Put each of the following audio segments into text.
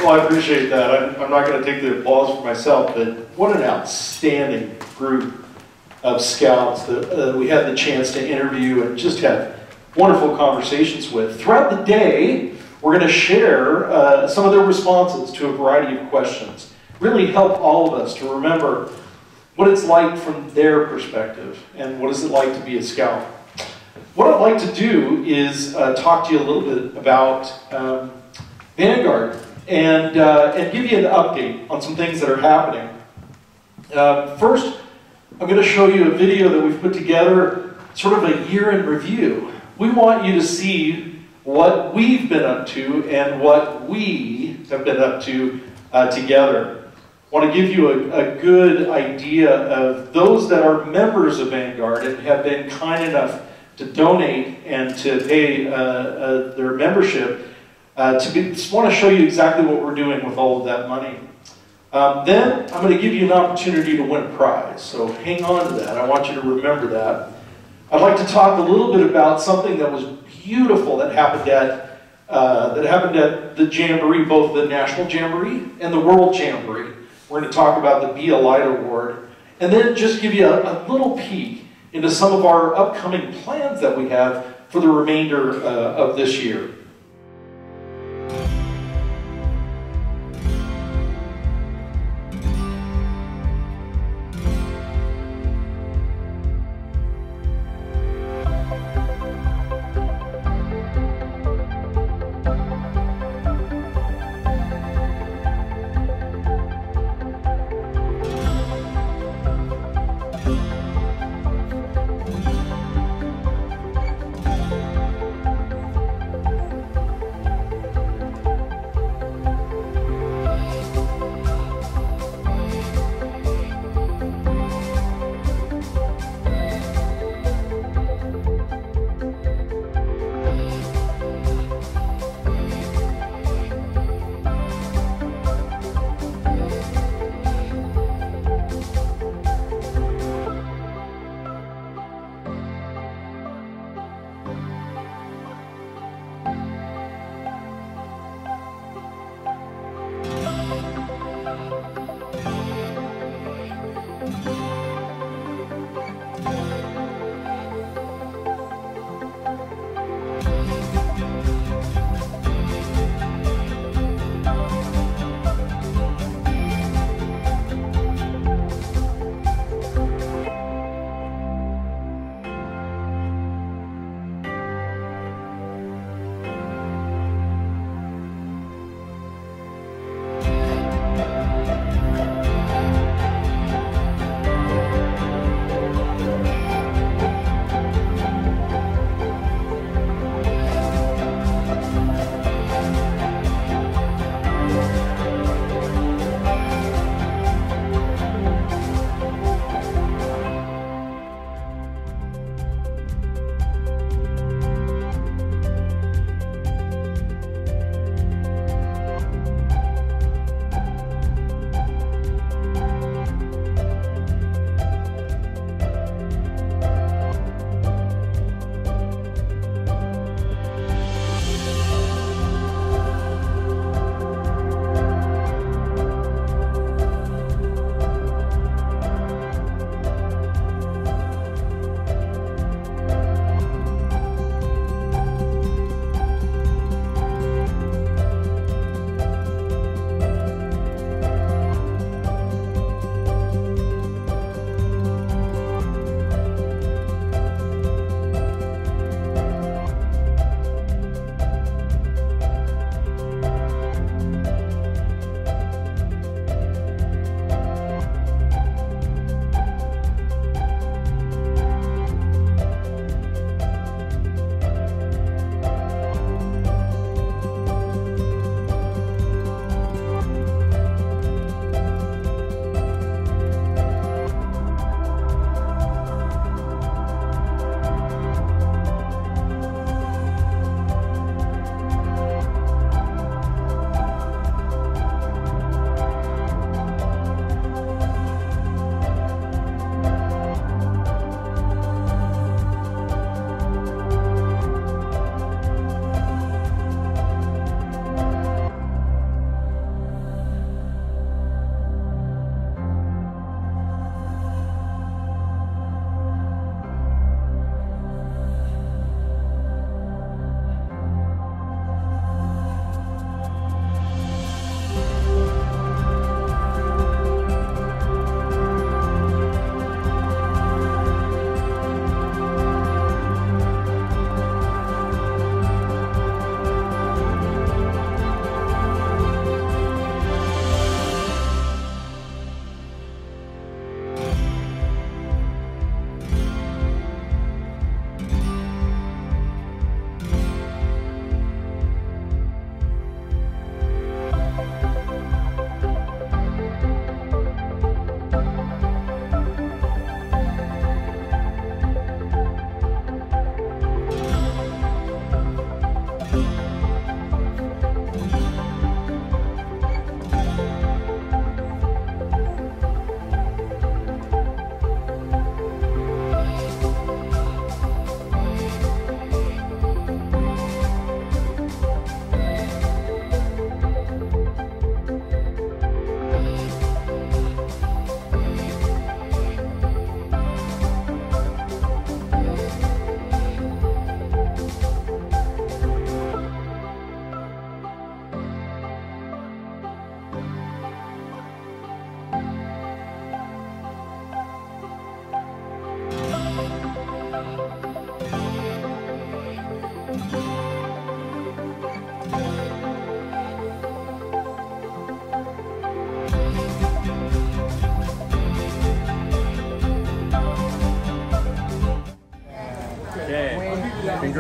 Well, I appreciate that. I'm not going to take the applause for myself, but what an outstanding group of scouts that we had the chance to interview and just have wonderful conversations with. Throughout the day, we're going to share some of their responses to a variety of questions. Really help all of us to remember what it's like from their perspective and what is it like to be a scout. What I'd like to do is talk to you a little bit about Vanguard and give you an update on some things that are happening. First, I'm going to show you a video that we've put together, sort of a year in review. We want you to see what we've been up to and what we have been up to together. I want to give you a good idea of those that are members of Vanguard and have been kind enough to donate and to pay their membership. Just want to show you exactly what we're doing with all of that money. Then I'm going to give you an opportunity to win a prize, so hang on to that. I want you to remember that. I'd like to talk a little bit about something that was beautiful that happened at the Jamboree, both the National Jamboree and the World Jamboree. We're going to talk about the Be a Light Award, and then just give you a little peek into some of our upcoming plans that we have for the remainder of this year.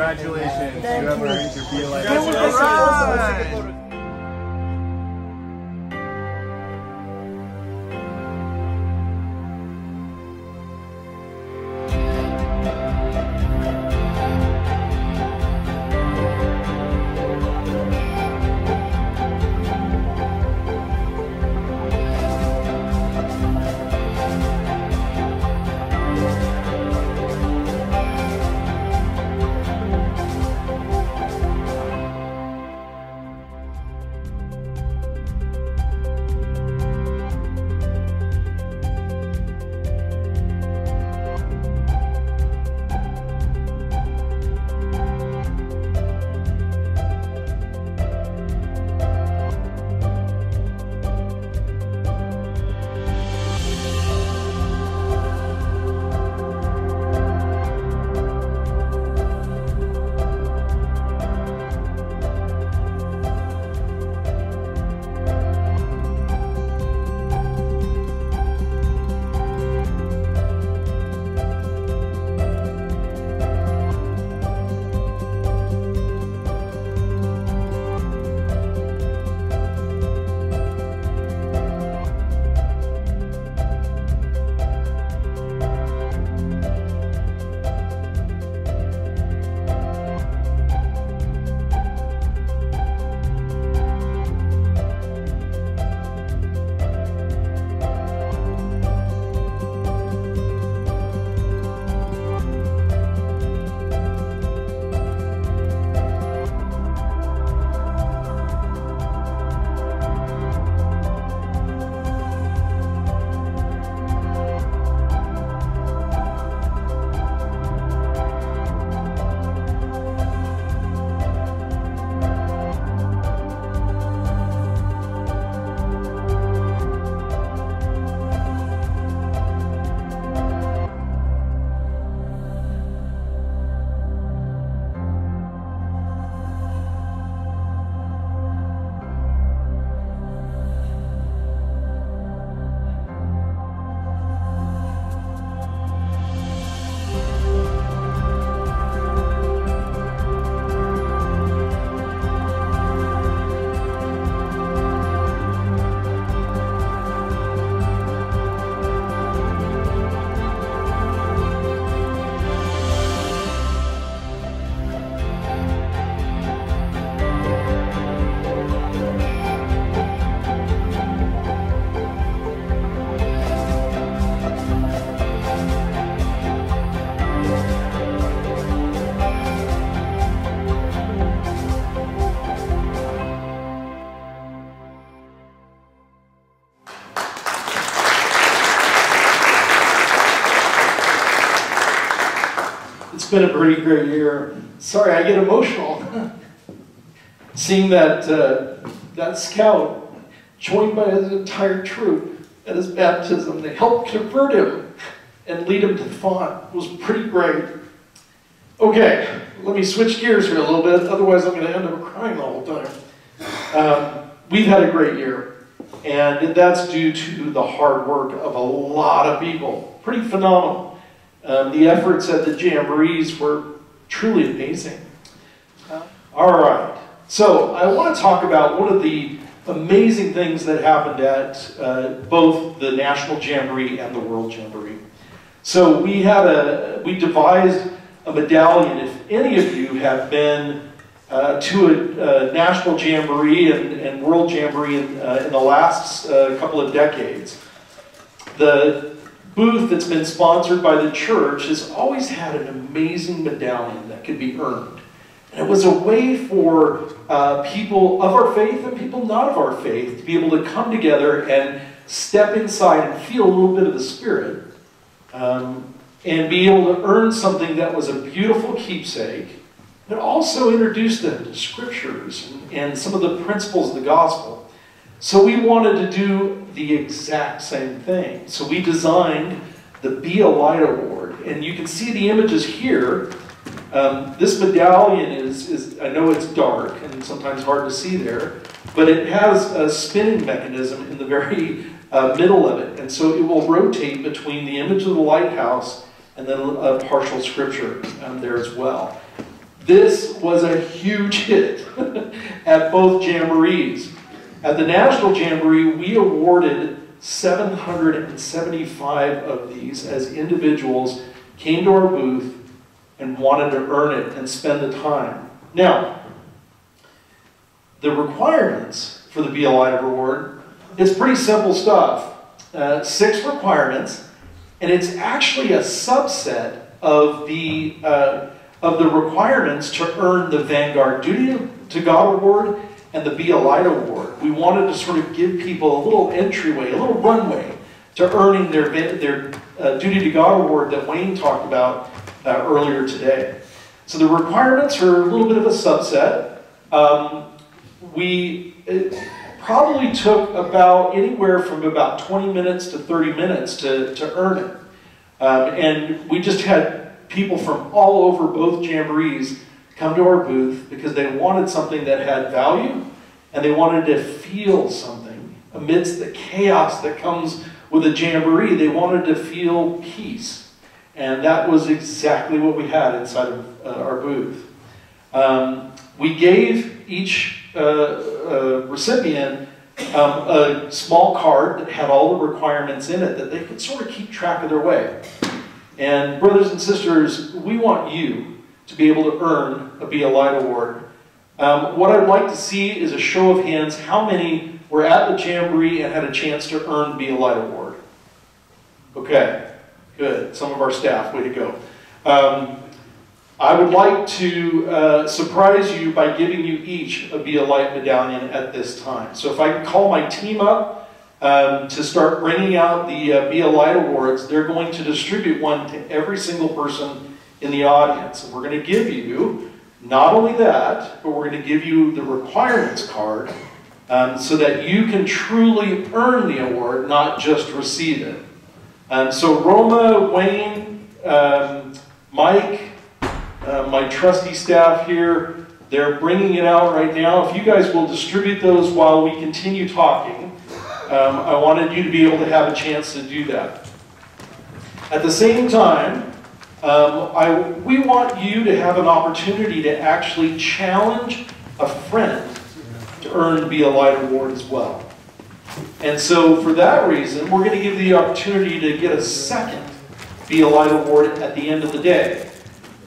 Congratulations. You Thank have you. earned your Be a Light. Congratulations. It's been a pretty great year. Sorry, I get emotional. Seeing that that scout joined by his entire troop at his baptism. They helped convert him and lead him to the font. It was pretty great. Okay, let me switch gears here a little bit, otherwise I'm going to end up crying the whole time. We've had a great year, and that's due to the hard work of a lot of people. Pretty phenomenal. The efforts at the jamborees were truly amazing. All right, so I want to talk about one of the amazing things that happened at both the National Jamboree and the World Jamboree. So we devised a medallion. If any of you have been to a National Jamboree and World Jamboree in the last couple of decades, the booth that's been sponsored by the church has always had an amazing medallion that could be earned. And it was a way for people of our faith and people not of our faith to be able to come together and step inside and feel a little bit of the Spirit and be able to earn something that was a beautiful keepsake, but also introduced them to scriptures and some of the principles of the gospel. So we wanted to do the exact same thing. So we designed the Be a Light Award. And you can see the images here. This medallion is, I know it's dark and sometimes hard to see there, but it has a spinning mechanism in the very middle of it. And so it will rotate between the image of the lighthouse and then a partial scripture there as well. This was a huge hit at both jamborees. At the National Jamboree, we awarded 775 of these as individuals came to our booth and wanted to earn it and spend the time. Now, the requirements for the Be a Light Award, it's pretty simple stuff. 6 requirements, and it's actually a subset of the requirements to earn the Vanguard Duty to God Award and the Be a Light Award. We wanted to sort of give people a little entryway, a little runway to earning their Duty to God Award that Wayne talked about earlier today. So the requirements are a little bit of a subset. It probably took about anywhere from about 20 minutes to 30 minutes to earn it. And we just had people from all over both jamborees come to our booth because they wanted something that had value and they wanted to feel something amidst the chaos that comes with a jamboree. They wanted to feel peace, and that was exactly what we had inside of our booth. We gave each recipient a small card that had all the requirements in it that they could sort of keep track of their way. And brothers and sisters, we want you to be able to earn a Be a Light Award. What I'd like to see is a show of hands. How many were at the Jamboree and had a chance to earn Be a Light Award? Okay, good. Some of our staff, way to go. I would like to surprise you by giving you each a Be a Light medallion at this time. So if I can call my team up to start bringing out the Be a Light Awards, they're going to distribute one to every single person in the audience. And we're going to give you not only that, but we're going to give you the requirements card so that you can truly earn the award, not just receive it. So Roma, Wayne, Mike, my trusty staff here, they're bringing it out right now. If you guys will distribute those while we continue talking, I wanted you to be able to have a chance to do that. At the same time, we want you to have an opportunity to actually challenge a friend to earn Be a Light Award as well. And so for that reason, we're going to give you the opportunity to get a second Be a Light Award at the end of the day.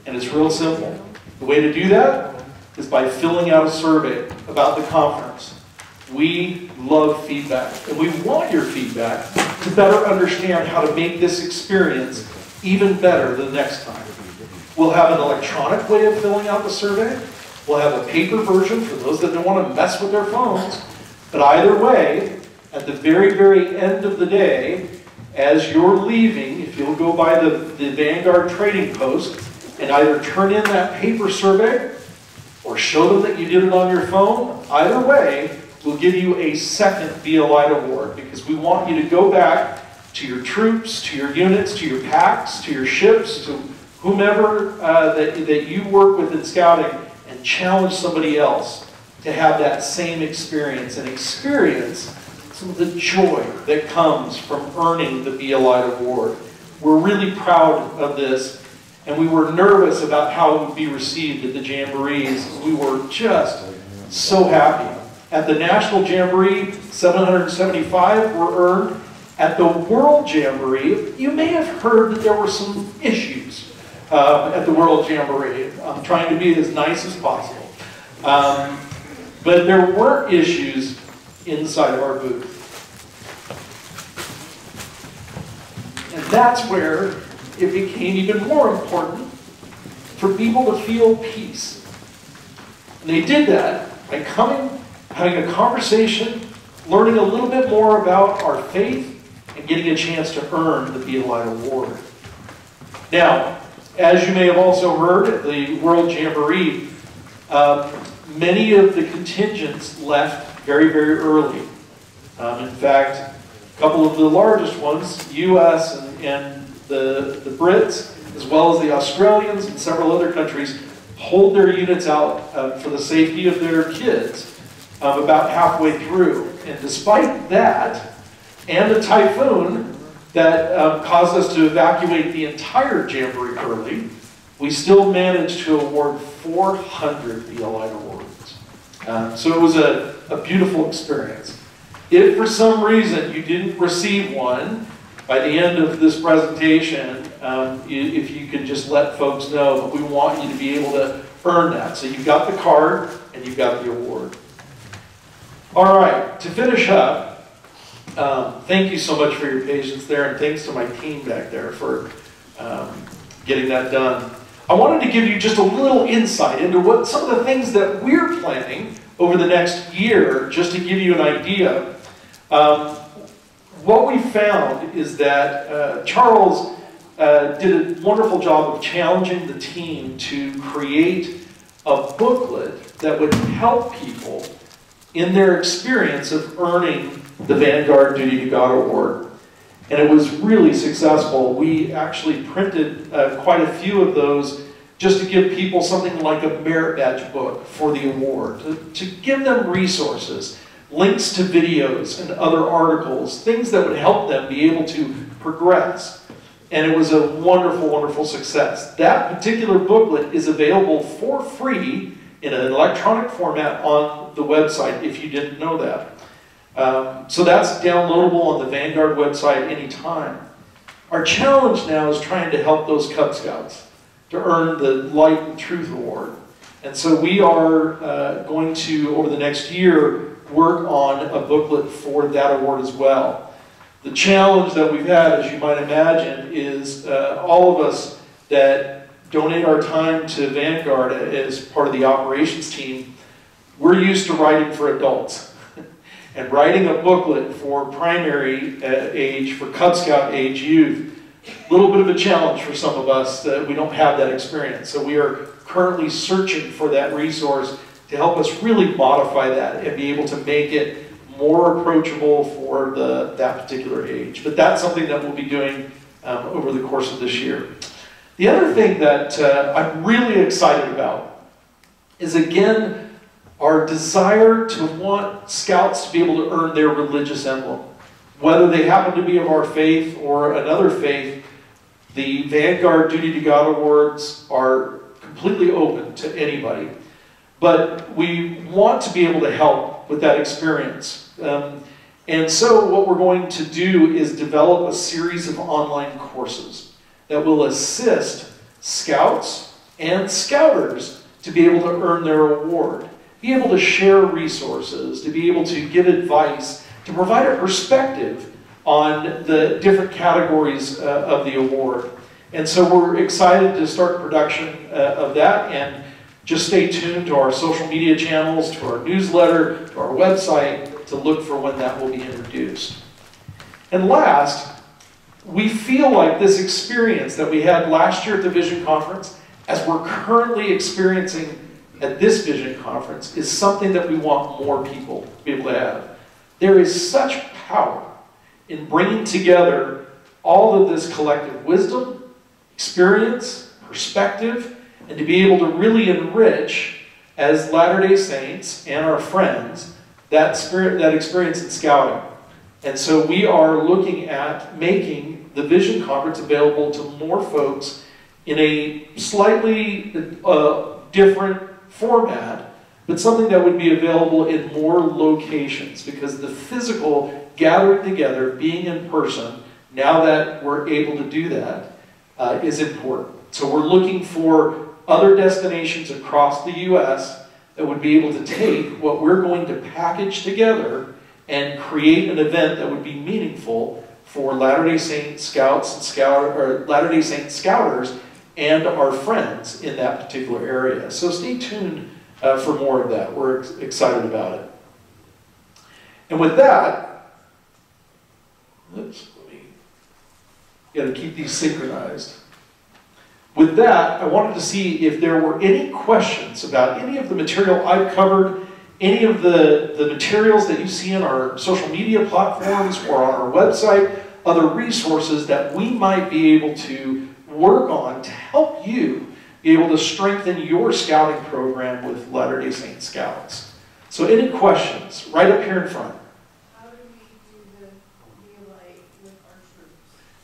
And it's real simple. The way to do that is by filling out a survey about the conference. We love feedback, and we want your feedback to better understand how to make this experience even better the next time. We'll have an electronic way of filling out the survey. We'll have a paper version for those that don't want to mess with their phones. But either way, at the very, very end of the day, as you're leaving, if you'll go by the Vanguard trading post and either turn in that paper survey or show them that you did it on your phone, either way, we'll give you a second Be a Light Award, because we want you to go back to your troops, to your units, to your packs, to your ships, to whomever that you work with in scouting, and challenge somebody else to have that same experience and experience some of the joy that comes from earning the Be a Light Award. We're really proud of this, and we were nervous about how it would be received at the Jamborees. We were just so happy. At the National Jamboree, 775 were earned. At the World Jamboree, you may have heard that there were some issues at the World Jamboree. I'm trying to be as nice as possible. But there were issues inside of our booth. And that's where it became even more important for people to feel peace. And they did that by coming, having a conversation, learning a little bit more about our faith, and getting a chance to earn the Be a Light Award. Now, as you may have also heard at the World Jamboree, many of the contingents left very, very early. In fact, a couple of the largest ones, US and the Brits, as well as the Australians and several other countries, hold their units out for the safety of their kids about halfway through. And despite that, and the typhoon that caused us to evacuate the entire Jamboree early, we still managed to award 400 BLI awards. So it was a beautiful experience. If for some reason you didn't receive one, by the end of this presentation, if you could just let folks know, but we want you to be able to earn that. So you've got the card and you've got the award. All right, to finish up, thank you so much for your patience there, and thanks to my team back there for getting that done. I wanted to give you just a little insight into what some of the things that we're planning over the next year, just to give you an idea. What we found is that Charles did a wonderful job of challenging the team to create a booklet that would help people in their experience of earning the Vanguard Duty to God Award. And it was really successful. We actually printed quite a few of those just to give people something like a merit badge book for the award, to give them resources, links to videos and other articles, things that would help them be able to progress. And it was a wonderful, wonderful success. That particular booklet is available for free in an electronic format on the website, if you didn't know that. So that's downloadable on the Vanguard website anytime. Our challenge now is trying to help those Cub Scouts to earn the Light and Truth Award. And so we are going to, over the next year, work on a booklet for that award as well. The challenge that we've had, as you might imagine, is all of us that donate our time to Vanguard as part of the operations team, we're used to writing for adults. And writing a booklet for primary age, for Cub Scout age youth, a little bit of a challenge for some of us that we don't have that experience. So we are currently searching for that resource to help us really modify that and be able to make it more approachable for that particular age. But that's something that we'll be doing over the course of this year. The other thing that I'm really excited about is, again, our desire to want Scouts to be able to earn their religious emblem. Whether they happen to be of our faith or another faith, the Vanguard Duty to God Awards are completely open to anybody. But we want to be able to help with that experience. And so what we're going to do is develop a series of online courses that will assist Scouts and Scouters to be able to earn their award, be able to share resources, to be able to give advice, to provide a perspective on the different categories of the award. And so we're excited to start production of that, and just stay tuned to our social media channels, to our newsletter, to our website, to look for when that will be introduced. And last, we feel like this experience that we had last year at the Vision Conference, as we're currently experiencing at this Vision Conference, is something that we want more people to be able to have. There is such power in bringing together all of this collective wisdom, experience, perspective, and to be able to really enrich, as Latter-day Saints and our friends, that experience in scouting. And so we are looking at making the Vision Conference available to more folks in a slightly different format, but something that would be available in more locations, because the physical gathering together, being in person, now that we're able to do that, is important. So we're looking for other destinations across the U.S. that would be able to take what we're going to package together and create an event that would be meaningful for Latter-day Saint Scouts and Latter-day Saint Scouters and our friends in that particular area. So stay tuned for more of that. We're excited about it. And with that, got to keep these synchronized. With that, I wanted to see if there were any questions about any of the material I've covered, any of the materials that you see on our social media platforms or on our website, other resources that we might be able to work on to help you be able to strengthen your scouting program with Latter-day Saint Scouts. So any questions, right up here in front. How do we do the relay with our troops?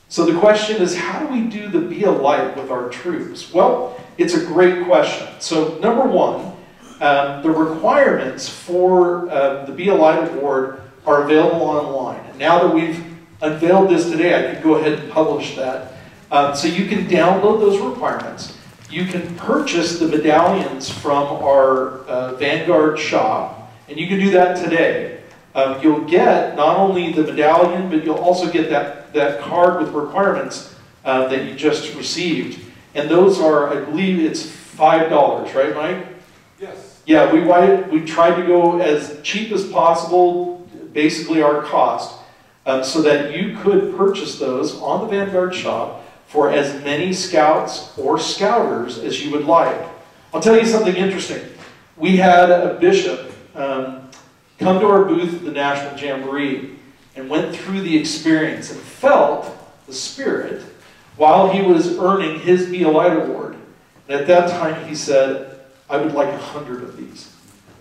So the question is, how do we do the Be a Light with our troops? Well, it's a great question. So number one, the requirements for the Be a Light Award are available online. And now that we've unveiled this today, I can go ahead and publish that. So you can download those requirements. You can purchase the medallions from our Vanguard shop, and you can do that today. You'll get not only the medallion, but you'll also get that card with requirements that you just received. And those are, I believe it's $5, right, Mike? Yes. Yeah, we tried to go as cheap as possible, basically our cost, so that you could purchase those on the Vanguard shop for as many scouts or scouters as you would like. I'll tell you something interesting. We had a bishop come to our booth at the National Jamboree and went through the experience and felt the Spirit while he was earning his Be a Light Award. And at that time he said, I would like 100 of these.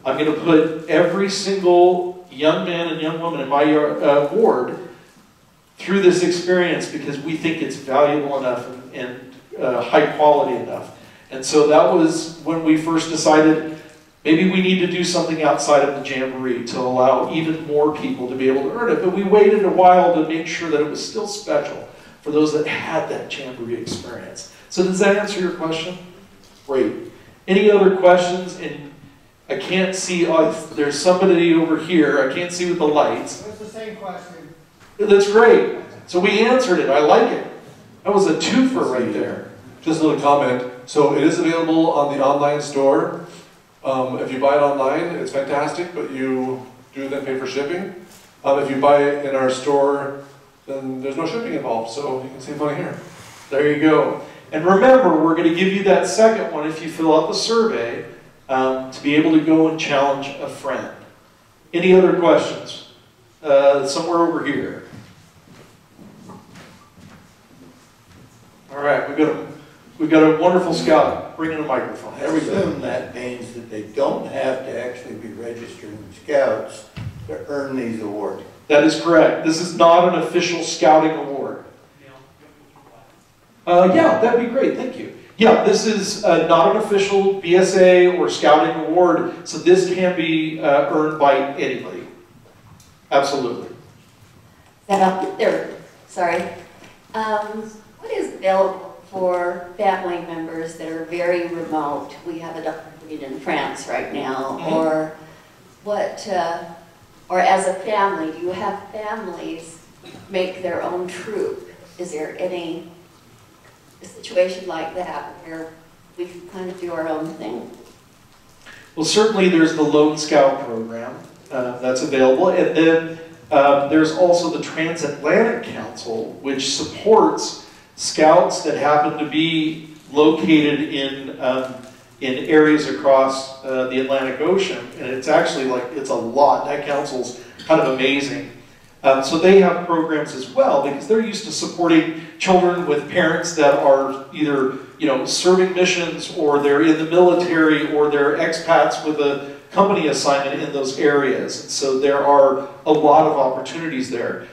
I'm going to put every single young man and young woman in my ward through this experience because we think it's valuable enough and high quality enough. And so that was when we first decided maybe we need to do something outside of the Jamboree to allow even more people to be able to earn it. But we waited a while to make sure that it was still special for those that had that Jamboree experience. So does that answer your question? Great. Any other questions? And I can't see, there's somebody over here. I can't see with the lights. It's the same question. That's great. So we answered it. I like it. That was a twofer right there. Just a little comment. So it is available on the online store. If you buy it online, it's fantastic, but you do then pay for shipping. If you buy it in our store, then there's no shipping involved, so you can save money here. There you go. And remember, we're going to give you that second one if you fill out the survey to be able to go and challenge a friend. Any other questions? Somewhere over here. All right, we've got a wonderful scout. Bring in a microphone. I assume that means that they don't have to actually be registering scouts to earn these awards. That is correct. This is not an official scouting award. Yeah, that'd be great. Thank you. Yeah, this is not an official BSA or scouting award, so this can be earned by anybody. Absolutely. Sorry. What is available for family members that are very remote? We have a doctor in France right now, or what? Or as a family, do you have families make their own troop? Is there any situation like that where we can kind of do our own thing? Well, certainly there's the Lone Scout program that's available, and then there's also the Transatlantic Council, which supports scouts that happen to be located in areas across the Atlantic Ocean, and it's actually it's a lot. That council's kind of amazing. So they have programs as well because they're used to supporting children with parents that are either serving missions, or they're in the military, or they're expats with a company assignment in those areas. And so there are a lot of opportunities there.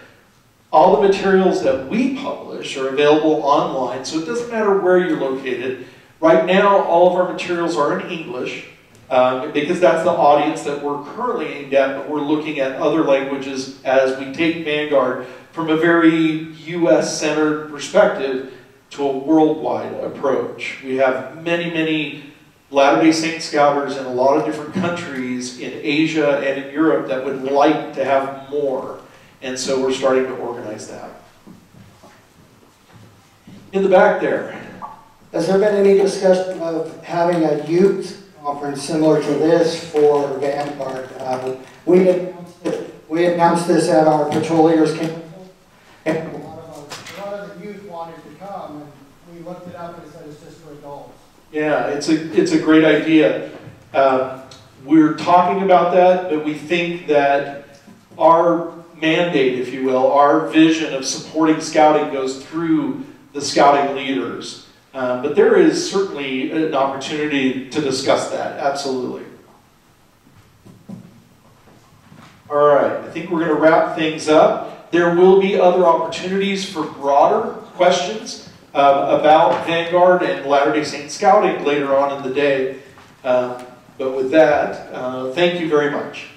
All the materials that we publish are available online, so it doesn't matter where you're located. Right now, all of our materials are in English, because that's the audience that we're currently aimed at, but we're looking at other languages as we take Vanguard from a very US-centered perspective to a worldwide approach. We have many, many Latter-day Saint Scouters in a lot of different countries in Asia and in Europe that would like to have more. And so we're starting to organize that. In the back there. Has there been any discussion of having a youth conference similar to this for Vanguard? We announced this at our Patrolliers Camp, and a lot of the youth wanted to come, and we looked it up and it said it's just for adults. Yeah, it's a great idea. We're talking about that, but we think that our mandate, if you will, our vision of supporting scouting goes through the scouting leaders. But there is certainly an opportunity to discuss that, absolutely. All right, I think we're going to wrap things up. There will be other opportunities for broader questions about Vanguard and Latter-day Saint Scouting later on in the day. But with that, thank you very much.